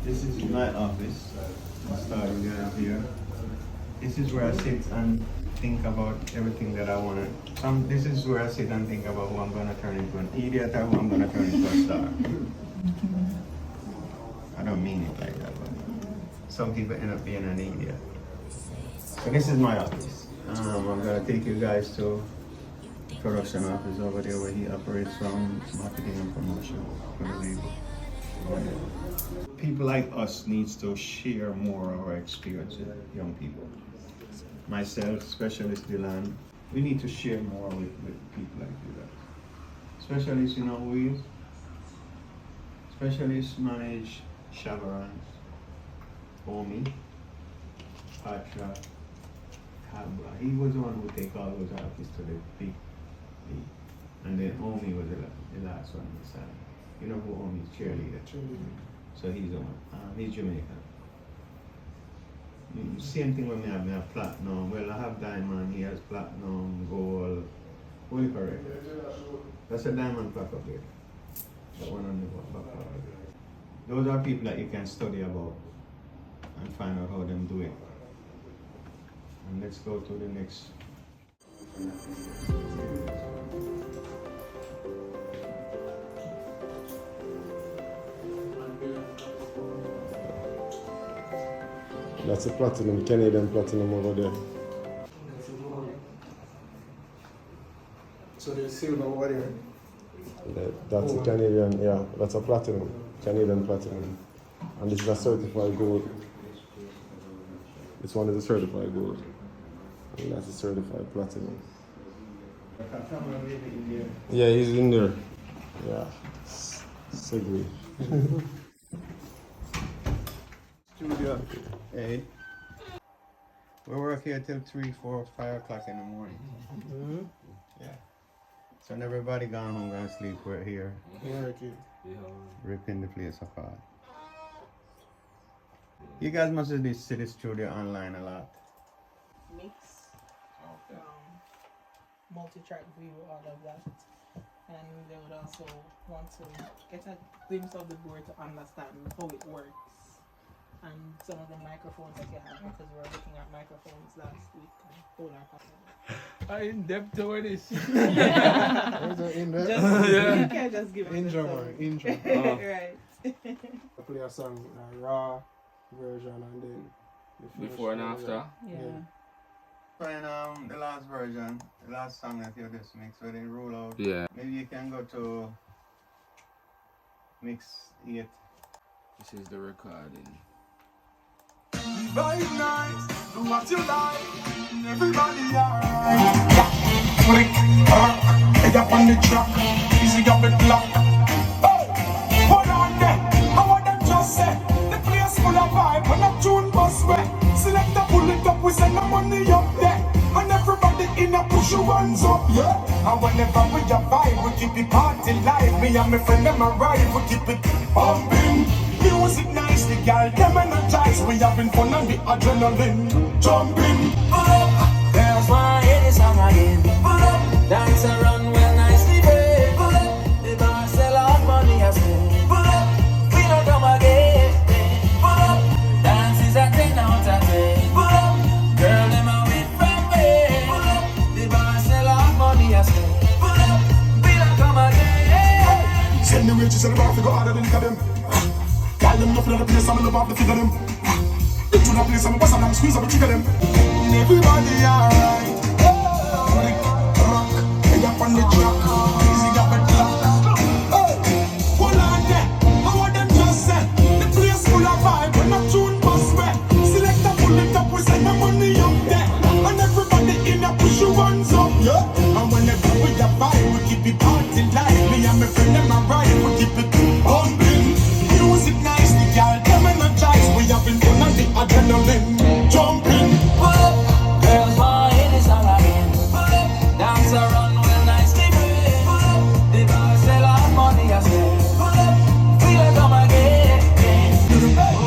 This is my office. I'll start you guys here. This is where I sit and think about everything that I want to. This is where I sit and think about who I'm going to turn into an idiot or who I'm going to turn into a star. I don't mean it like that, but some people end up being an idiot. So this is my office. I'm going to take you guys to production office over there where he operates from, marketing and promotion for the label. People like us needs to share more of our experience with young people. Myself, Specialist Dylan, we need to share more with people like you guys. Specialist, you know who he is? Specialist manage Chavarans, Omi, Patra, Cabra. He was the one who take all those artists to the big league. And then Omi was the last one on the side. You know who Omi is? Cheerleader. So he's the one. He's Jamaican. Same thing when I have platinum. Well, I have diamond. He has platinum, gold. Fully correct. That's a diamond plaque up there. That one on the back. Those are people that you can study about and find out how them do it. And let's go to the next. That's a platinum, Canadian platinum over there. So there's silver over there. That's a Canadian, yeah, that's a platinum, Canadian platinum. And this is a certified gold. This one is a certified gold. And that's a certified platinum. Yeah, he's in there. Yeah. Segway. Studio A. We work here till 3, 4, 5 o'clock in the morning. Mm-hmm. Yeah. So when everybody gone home, gonna sleep, we're here. Okay. Ripping the place apart. You guys must have see the studio online a lot. Mix, multi-track view, all of that. And they would also want to get a glimpse of the board to understand how it works. And some of the microphones that you have, because we were looking at microphones last week. In depth to this. Just, Yeah. You can't just give us Intro, the intro. song. Right. I play a song, a raw version, and then the Before and after. Yeah. Playing the last version, the last song that you just mixed where they roll out. Yeah. Maybe you can go to mix 8. This is the recording. Vibe nice, do what you like, everybody alright. Flick, head up on the track, easy up the block. Hold on there, I want them just say, the place full of vibe, when a tune bust way. Select a pull it up, we send the money up there. And everybody in a push your hands up, yeah. And whenever we a vibe, we keep the party live. Me and my friend them arrive, we keep it pumping. Music nice, the girl them energize. We having fun and the adrenaline jumping. Girls want to hear this song again. Dance around well nicely, babe. The bar sell out money as well. We don't come again. Dance is a 10 out of 10. Girl them a wait from me. The bar sell out money as well. We don't come again. Send the wages and the bar to go harder than look at them. Girl them nothing on the place, I'm love off the figure them. Into the place, I'm bust and I'm squeeze up the trigger them. Everybody alright. Rock, head up on the track, easy up and lock. Hold on there, I want them just say, the place full of vibe when a tune bust way. Select a pull it up, we send the money up there. And everybody in there push your hands up, yeah. And whenever we a vibe, we keep it party live. Me and my friend them arrive, we keep it bumping. Music nice, the girl them energize. We having fun and the adrenaline jumping. Girls want to hear this song again. Dance around well nicely, babe. The bar sell out money as well. We don't come again.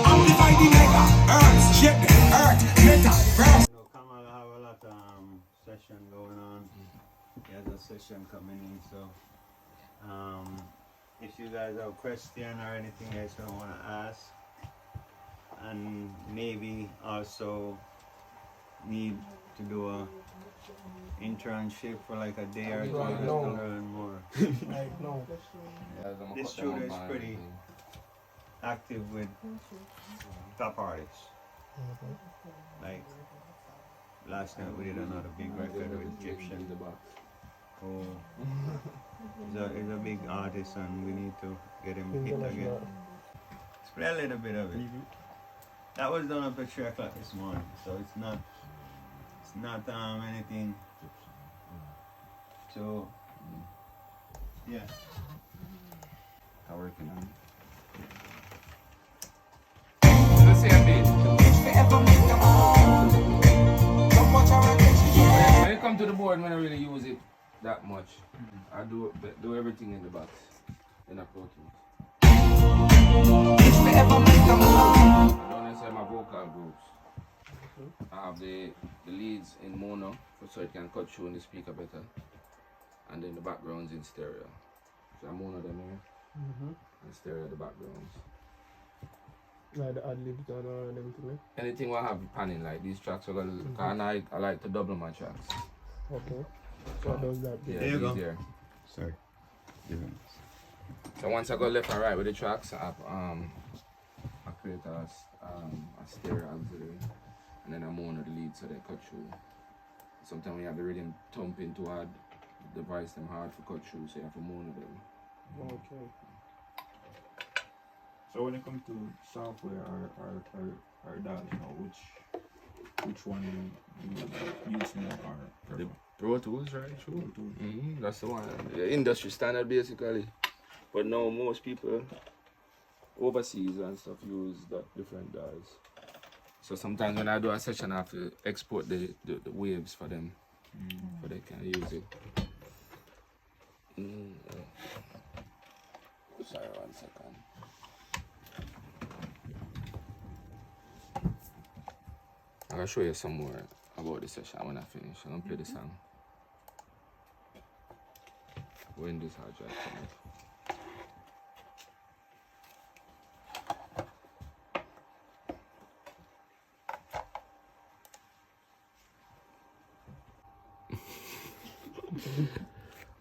I'm dividing like earth, shit, earth, metal, grass. You know, Kamal have a lot of session going on. He has a session coming in, so if you guys have a question or anything else you want to ask, and maybe also need to do a internship for like a day or two Right, just no. to learn more. Like, no. This studio is pretty active with top artists. Like last night we did another big record with Egyptian, who is a big artist, and we need to get him hit again. Let's play a little bit of it. That was done up at 3 o'clock this morning, so it's not anything. So yeah. I'm working on it. Let's see a bit. When it comes to the board, I don't really use it that much. I do everything in the box, in a Pro Tools. I don't necessarily my vocal groups. I have the leads in mono, so it can cut through in the speaker better, and then the backgrounds in stereo. So I mono them here, and stereo the backgrounds. Like the ad-libs and everything, Anything will have panning, like these tracks are gonna, and I like to double my tracks. Okay. So it does that. Yeah, There you go. easier. Sorry. So once I go left and right with the tracks, I create a stereo auxiliary, and then I mono the lead so they cut through. Sometimes we have the rhythm thumping too hard, the voice them hard for cut through, so you have to mono them. Okay. So when it comes to software or DAW, you know, which one you use more or The Pro Tools, right? True. Pro Tools? That's the one. The industry standard basically. But now most people overseas and stuff use the different DAWs. So sometimes when I do a session, I have to export the waves for them, so they can use it. Sorry, 1 second. I'm gonna show you some more about the session when I finish. I'm gonna play the song. When this hard drive come up.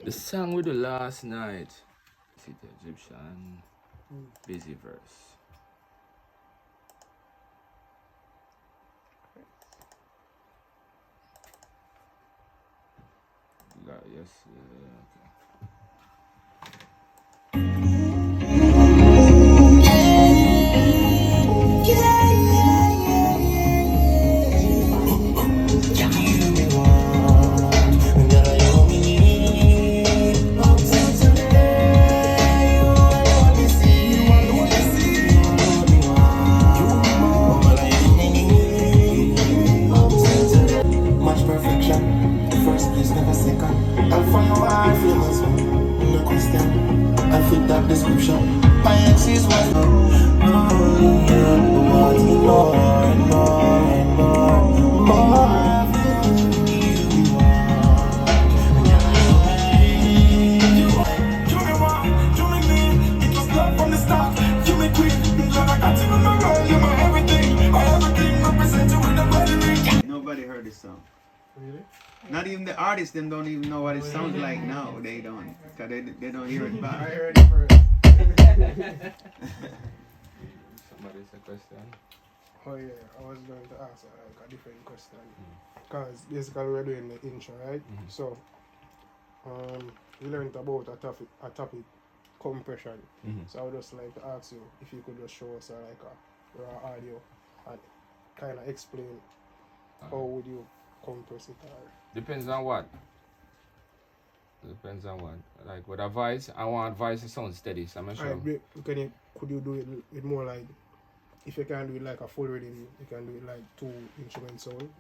The song we do last night. See the Egyptian busy verse. Yes, okay. Much perfection, first place, never second. I'll find your heart, famous one. No question, I fit that description. My ex is wife. Wanting more and more and more of you. You make me, it was love from the start. You make me, glad I got you in my world. You're my everything represent you in the body. Nobody heard this song. Really? Not even the artists, them don't even know what it sounds like now. They don't, cause they don't hear it I back. heard it first. Somebody said question. Oh yeah, I was going to ask like a different question. Because basically we're doing the intro, right? So, we learned about a topic compression. So I would just like to ask you if you could just show us like a raw audio and kind of explain how would you compress it or... Depends on what. Depends on what. Like with a voice, I want voice to sound steady, so I'm not sure. Alright, could you do it with more like, if you can do it like a full rhythm, you can do it like 2 instruments sound?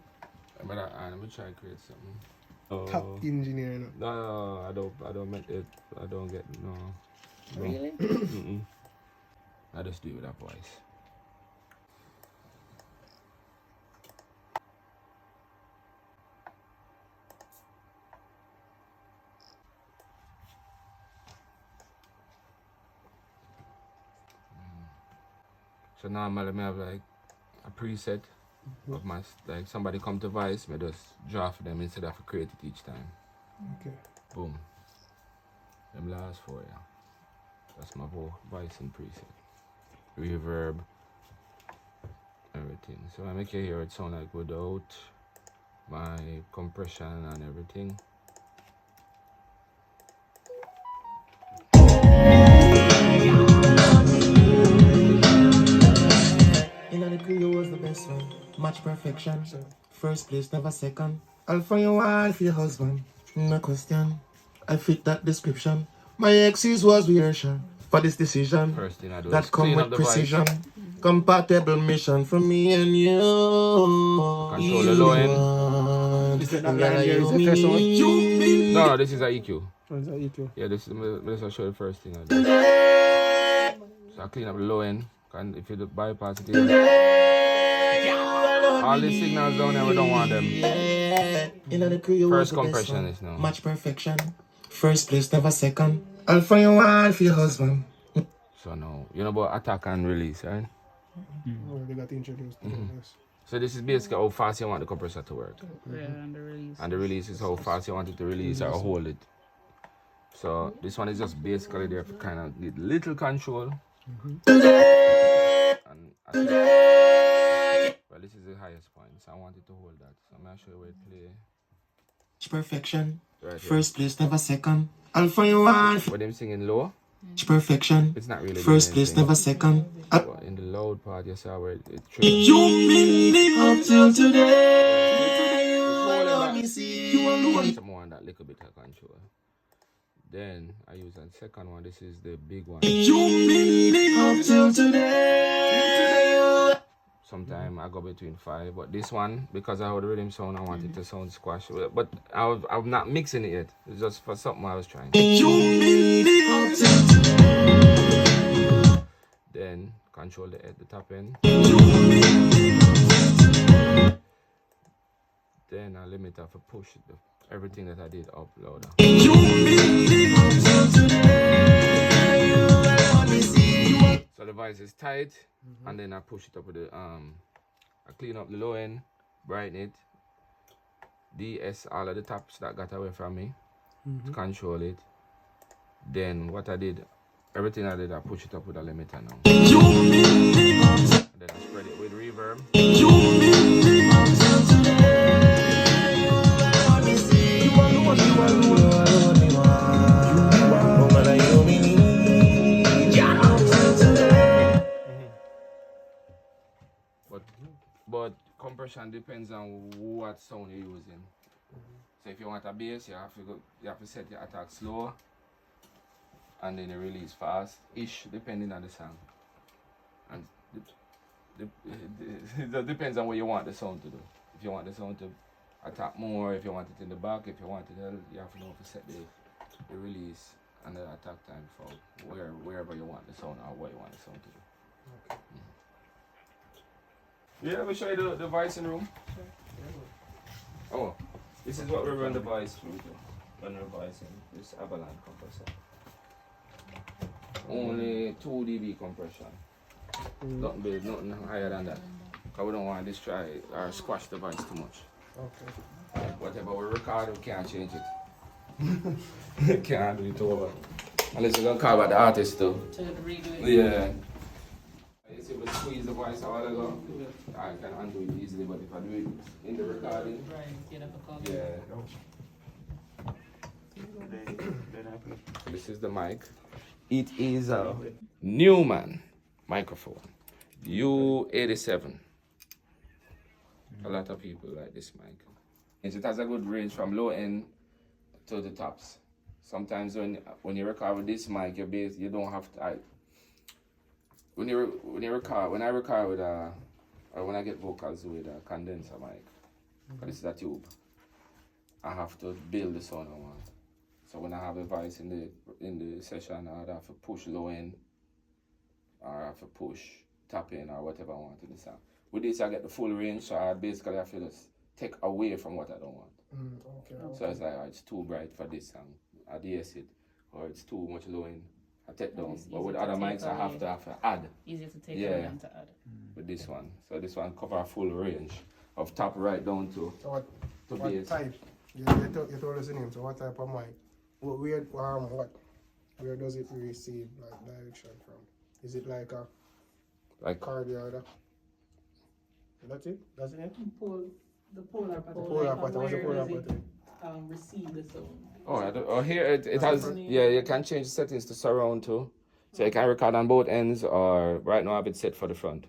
But let me try to create something. Top engineer, you know? No, I don't make it. I don't get no. Really? I just do it with a voice. So normally I have like a preset of my, like somebody come to voice, me just draw for them instead of create it each time. Okay. Boom. Them last 4, yeah. That's my voicing preset. Reverb, everything. So I make you hear it sound like without my compression and everything. In the crew, you was the best one. Match perfection. First place, never second. I'll find your wife for your husband. No question. I fit that description. My exes was rehearsal for this decision. First thing I do That is come clean with up the precision. voice. Compatible mission for me and you. Control the low end. Is that line there is the first one? No, this is a EQ. Or is that EQ? Yeah, this will show the first thing I do. So I clean up the low end. And if you do bypass it, all these signals down there, we don't want them. In the crew, you First was the best compression one. is now. Match perfection. First place, never second. I'll find your wife for your husband. So now, you know about attack and release, right? Well, they got introduced to this. So this is basically how fast you want the compressor to work. Yeah, and the release. And the release is how fast you want it to release or hold it. So this one is just basically there to kind of get little control. And well, this is the highest point, so I want it to hold that. So I'm gonna show you where it play. Perfection. Right here. First place, never second. I'll find your wife. When them singing low, Perfection. it's not really First doing place, anything. never second. But in the loud part, you saw where it triggers. You mean me up till today. You alone me see. You alone. Some more on that little bit of control. Then I use a second one. This is the big one. You mean me up till today. Sometimes I go between 5, but this one, because I heard the rhythm sound, I want it to sound squash. But I'm not mixing it yet. It's just for something I was trying. You mean me up till today. Then control the top end. Then I limit off a push everything that I did up louder. You mean me up till today. You alone me see. So the voice is tight, and then I push it up with the I clean up the low end, brighten it, DS all of the tops that got away from me to control it. Then what I did, everything I did, I push it up with a limiter now. And then I spread it with reverb. But compression depends on what sound you're using. So if you want a bass, you have to set your attack slow, and then you release fast-ish, depending on the sound. And it depends on what you want the sound to do. If you want the sound to attack more, if you want it in the back, if you want it, you have to know to set the release and the attack time for wherever you want the sound or what you want the sound to do. Okay. Yeah, let me show you the voice in the room. Oh, this is what we run the voice through. Run the voice in this avalanche compressor. Only 2 dB compression. Nothing big, nothing higher than that. Because we don't want to destroy or squash the voice too much. Okay. Whatever we record, we can't change it. Can't do it over. Unless you're going to call about the artist too. To redo it. Yeah. You see, we squeeze the voice a while ago. I can undo it easily, but if I do it in the recording, Right, get up a call. yeah. This is the mic. It is a Newman microphone, U87. A lot of people like this mic. It has a good range from low end to the tops. Sometimes when you record with this mic, your bass, you don't have to. When I record with or when I get vocals with a condenser mic, this is a tube, I have to build the sound I want. So when I have a voice in the session, I'd have to push low end, or I have to push top end, or whatever I want in the sound. With this, I get the full range, so I basically have to just take away from what I don't want. Okay. So it's like, it's too bright for this song, I DS it, or it's too much low end, I take down. It's But with easy to other take mics, I have away. to add Easier to take Yeah. away than to add. with this one. So this one cover a full range of top right down to So to what bass. type? You told us the name. So what type of mic? Where does it receive like direction from? Is it like a Like cardiac? That's it. That's it. The polar pattern. Polar like, pattern. What's the where polar does it, pattern? receive the sound? here it has you can change the settings to surround too. So you can record on both ends or right now I have it set for the front.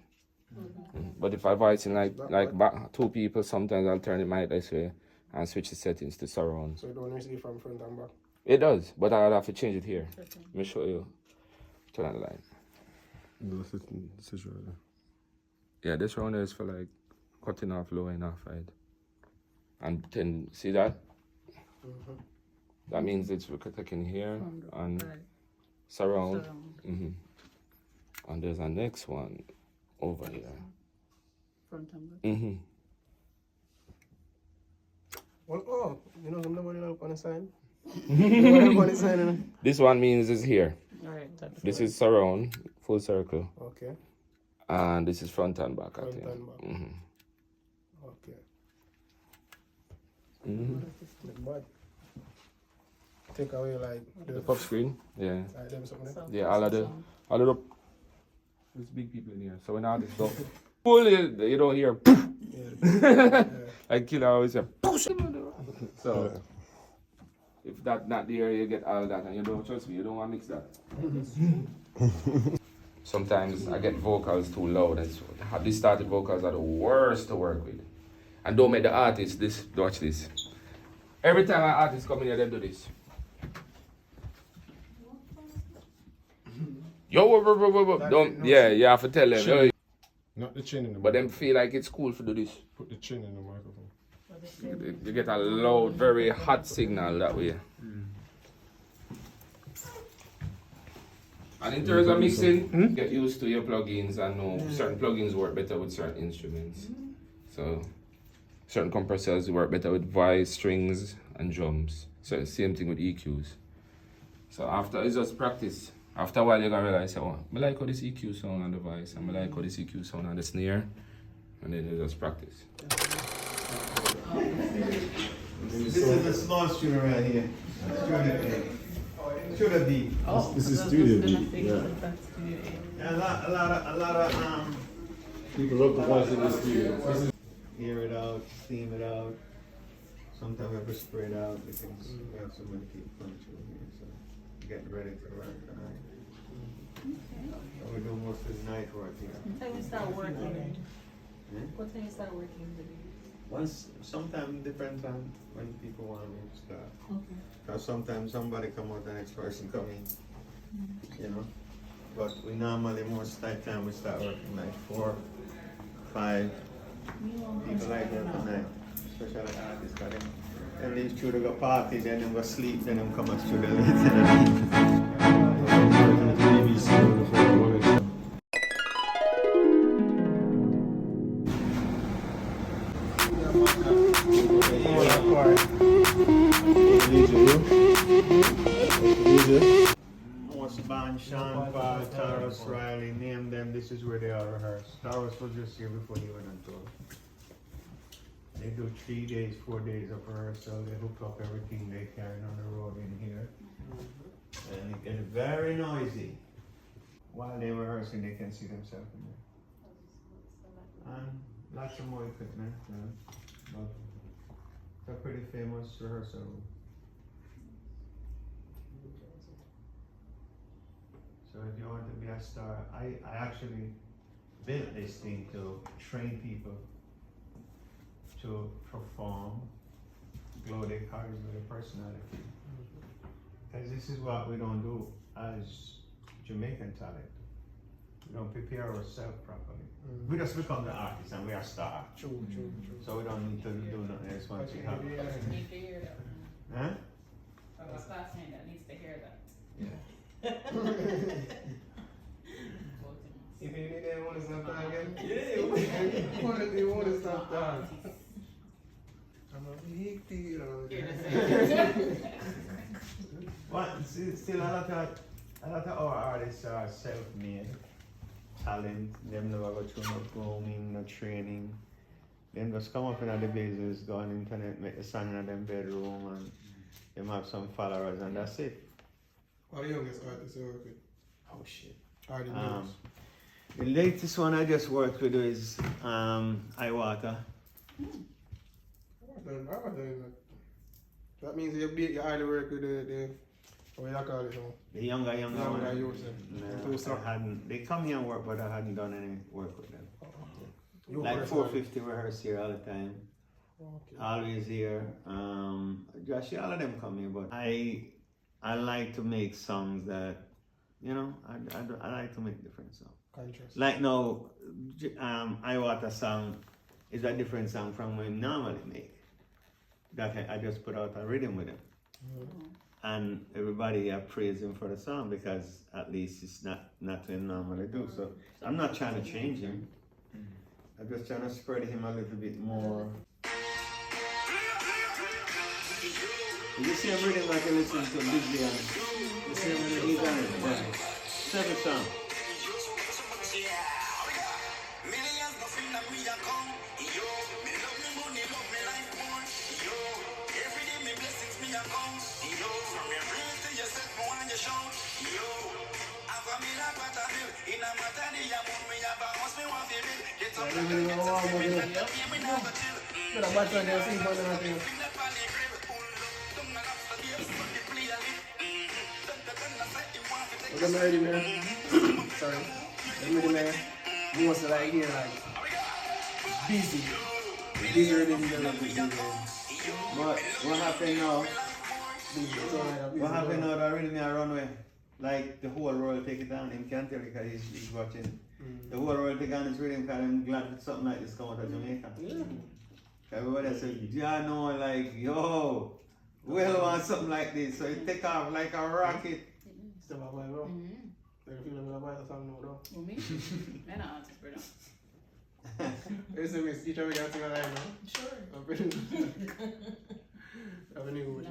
But if I voice in like back, two people, sometimes I'll turn the mic this way and switch the settings to surround. So it don't receive from front and back. It does, but I'll have to change it here. Let me show you. Turn on the line. This is right there. Yeah, this round is for like cutting off, lowering off, right? And then see that? That means it's taking here From the and right. surround. Surround. And there's a next one over here. Front and back. Well, you know somebody look on the sign? Nobody on the sign, you know? This one means it's here. Alright, that's This is surround, full circle. Okay. And this is front and back, I Front think. and back. Okay. But take away like The pop screen, yeah. like them something. Yeah, all of the there's big people in here. So when artists go pull it, you don't hear like Killer always say push. So if that not there, you get all that, and you don't trust me. You don't want to mix that. Sometimes I get vocals too loud, and so distorted vocals are the worst to work with. And don't make the artist this. Watch this. Every time an artist come in here, they do this. Yo, don't. Yeah, you have to tell them. Yo, Not the chin in the but them microphone. feel like it's cool to do this. Put the chin in the microphone. You get a loud, very hot signal that way. And in terms of mixing, get used to your plugins and know certain plugins work better with certain instruments. So certain compressors work better with voice, strings, and drums. So same thing with EQs. So after it's just practice. After a while you're gonna realize, oh, I like how this EQ sound on the voice, and I like how this EQ sound on the snare, and then you just practice. This is a small studio right here. Studio B. This is studio B. Yeah. A lot of People love the voice in the studio. air it out, steam it out. Sometimes we have to spray it out because we have so many people coming through here. So getting ready for work tonight. So we do most of the night work here. What time you start working? Hmm? What time you start working today? Sometimes depends on when people want me to start. Okay. Because sometimes somebody come out, the next person come in, you know. But we normally most time we start working like 4, 5 people like work at night, especially artists. Cause them leave through to go party, then them go sleep, then them come out through the Most band, Sean Paul, Taurus, Riley, name them, this is where they are rehearsed. Taurus was just here before he went on tour. They do 3 days, 4 days of rehearsal, they hook up everything they carry on the road in here. And it gets very noisy. While they're rehearsing, they can see themselves in there. And lots of more equipment, but it's a pretty famous rehearsal room. So if you want to be a star, I actually built this thing to train people to perform, glow their charisma, their personality. Because this is what we don't do as Jamaican talent. We don't prepare ourselves properly. We just become the artist and we are star. True. So we don't need to do nothing else once we have it. Need to hear that. Huh? I was classmate that needs to hear that. Yeah. If you didn't want to stop talking, you want to stop talking. I'm a big deal. What? Still a lot of A lot of our artists are self-made, talent. Them never go through no grooming, no training. Them just come up in the business, go on the internet, make a song in them bedroom, and them have some followers, and that's it. What are the youngest artists you work with? Oh shit. Are the newest? The latest one I just worked with is Iwata. That means you hardly work with the what you call it now? The younger one. youths. No, I hadn't. They come here and work, but I hadn't done any work with them. You Like personally? 450 rehearse here all the time. Okay. Always here. Josh, all of them come here, but I like to make songs that, you know, I like to make different songs. Contrast. Like now, Iwata song is a different song from what I normally make. That I just put out a rhythm with him. And everybody praise him for the song because at least it's not what he normally do. So I'm not trying to change him. I'm just trying to spread him a little bit more. You see him rhythm like you listen to Bigyard. You see him rhythm, he's on it. Yeah. Seven song. I'm ready, man. Sorry. I'm ready, man. You want to like hear like busy. Busier than the What happened now? What happened now that rhythm I run with? Like the whole world take it down, him can't tell because he's watching. The whole world take on his rhythm because I'm glad that something like this come out of Jamaica. Everybody says, yeah, no, like, yo, we'll want something like this. So it take off like a rocket. Still my boy, bro. Like, feel like my song now, though. Well, me? I'm an artist, brother. It's a miss. Each of you can sing a line, no? Sure. I'm pretty I'm a new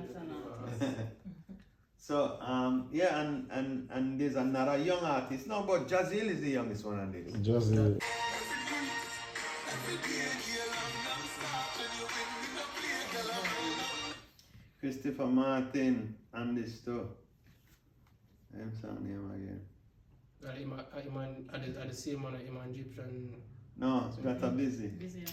So, yeah, and there's another young artist. No, but Jazil is the youngest one on this. Jazzy. Christopher Martin and this too. I'm saying him again. At the same one, Iman Egyptian. No, got a busy. Busy.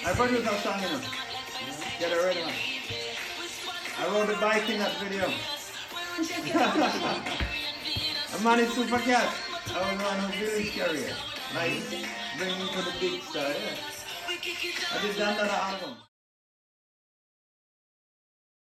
I produced that song, you know. Get it ready, man. I rode the bike in that video. A man is super cat. I was one who built his career. Like, bring him to the big star, yeah. I did another album.